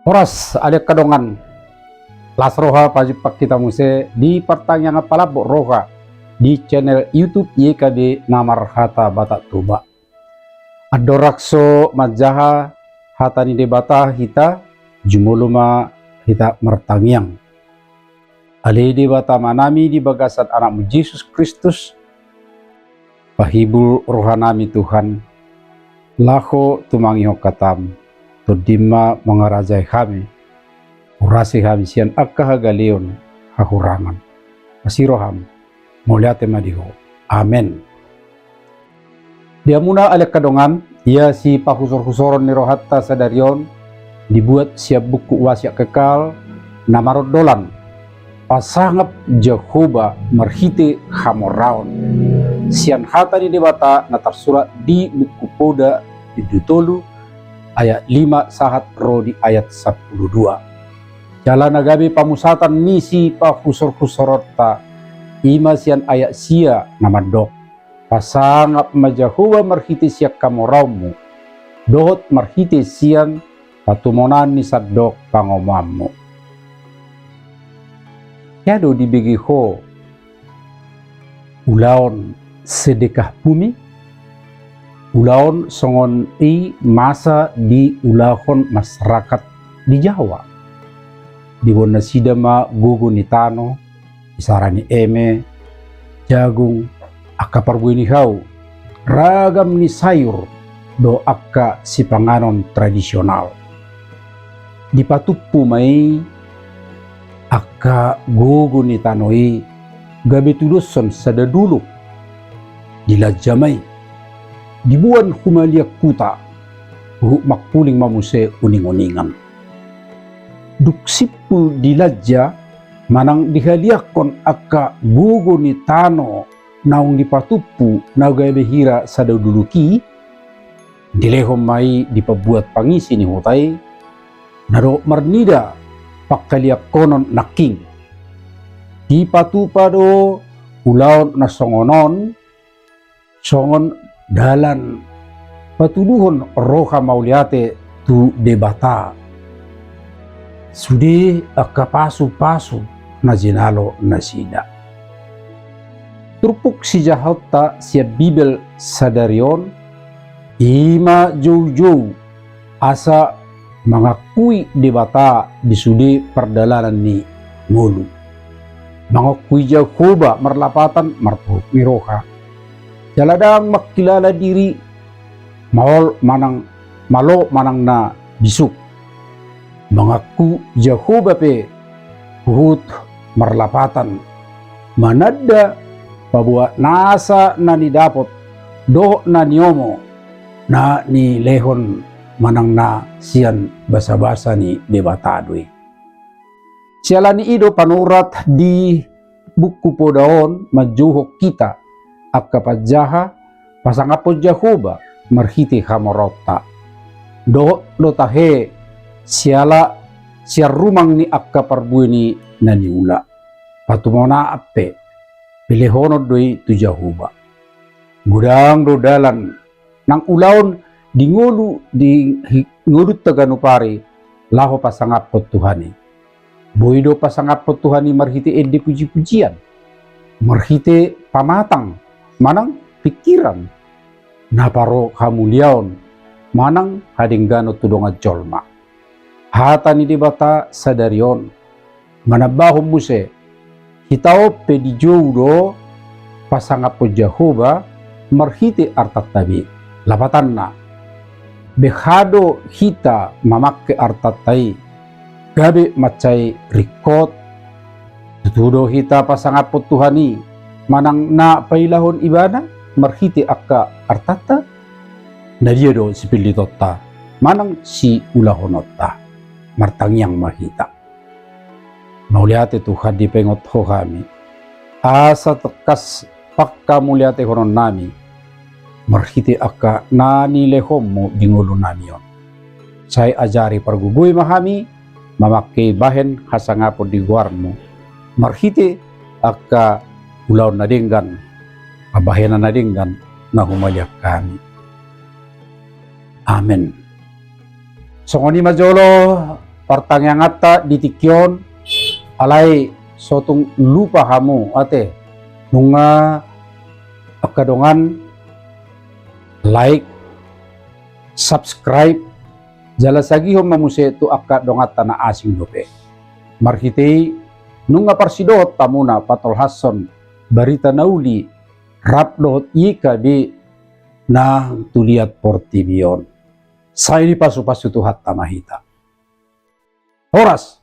Oras ada kadongan las roha pajipak kita muse di pertanyaan palabo roha di channel YouTube YKB Namar Hata Bata Tuba. Adorakso majaha hata ni debata hita jumuluma hita mertangiang. Ali debata manami di bagasan anakmu Yesus Kristus. Pahibul rohanami Tuhan. Laho tumangiho katam. Tudima mengarajai kami. Urasi kami sian akahagalion hahurangan. Masiroham muliate madiho. Amen. Dia muna alek kadongan, ia si pahusor-husoron ni rohatta sadarion, dibuat siap buku wasiat kekal, namarot dolan, pasangap Jehovah merhite hamoraon. Sian hata ni debata natar surat di buku poda di Dutolu, ayat 5 sahat ro di ayat 12. Jalan agabi pamusatan misi pahusor-husorota, ima sian ayat sia namadok. Pasangap majahuwa marhiti siak kamoraumu, dohot marhiti sian patumonan ni sadok pangomammu. Yado dibegiho ulaon sedekah bumi, ulaon songon i masa di ulahon masyarakat di Jawa. Di bona sidama gugu ni tano, isarani eme, jagung, akka parbuini hau, ragam ni sayur do akka si panganon tradisional. Di patupu mai akka gugu ni tanoi gabi tuduson sada dulu. Dilajamai dibuan humaliak kuta hu makpuling mamuse uning-uningan. Duksipul dilajja manang dihaliakon akka gugu ni tano naung dipatupu na gabe hira sa duluki dilehom mai dipabuat pangisi ni hutai naro marnida pakkaliak konon naking dipatupa do ulaon na songonon songon dalan patuduhon roha mauliate tu debata sudi akka pasu-pasu na jinalo na sida. Turpuk si jahota siya Bibel sadarion, ima jauh-jauh asa mengakui debata di sudi perdalanan ni ngulu. Mengakui Jehovah merlapatan marpuh miroha. Jaladang makilala diri malo manang na bisuk. Mengaku Jehovah pe hut merlapatan manada pabuat nasa na ni dapot do na niomo na ni lehon manang na sian basa-basa ni debatadoi. Siala ni ido panurat di buku podaon majuhok kita akka pajaha pasangapo Jehovah marhiti hamorota do tahe siala siar rumang ni akka parbuini na niula patumona ape pilehono doi tu Jehovah. Gudang do dalan nang ulaon di ngulu taganupari laho pasangapot Tuhani. Boido pasangapot Tuhani marhite edi puji-pujian. Marhite pamatang manang pikiran. Naparo hamuliaon manang hadinggano tudonga jolma. Hata ni debata sadarion manabahom muse hitao pedijou do pasangapo Jehovah marhiti artat tabi lapatan na behado hita mamakke artat tai gabe macai rikot tutudo hita pasangapo Tuhani manang na pailahon ibada marhiti akka artata na dia do si pilitotta manang si ulahonota martangiang mahita. Mauliate Tuhan di pengot ho kami. Asa tekas pakka muliate honon nami. Marhiti akka nani lehommo dingulu namion. Saya ajari pergubui mahami. Mamakai bahen hasangapo di guarmo. Marhiti akka ulaw nadinggan. Abahenan nadinggan na humaliak kami. Amen. Songoni majolo Partangangata ditikyon alay sotong lupa kamu ate nunga akadongan like subscribe jala sagihom mamuse tu akadongata na asing dope markitei nunga parsidot tamuna patolhason barita nauli rap dohot ika di na tuliat portibion. Saya ini pasu-pasu tuhat tamahita. Horas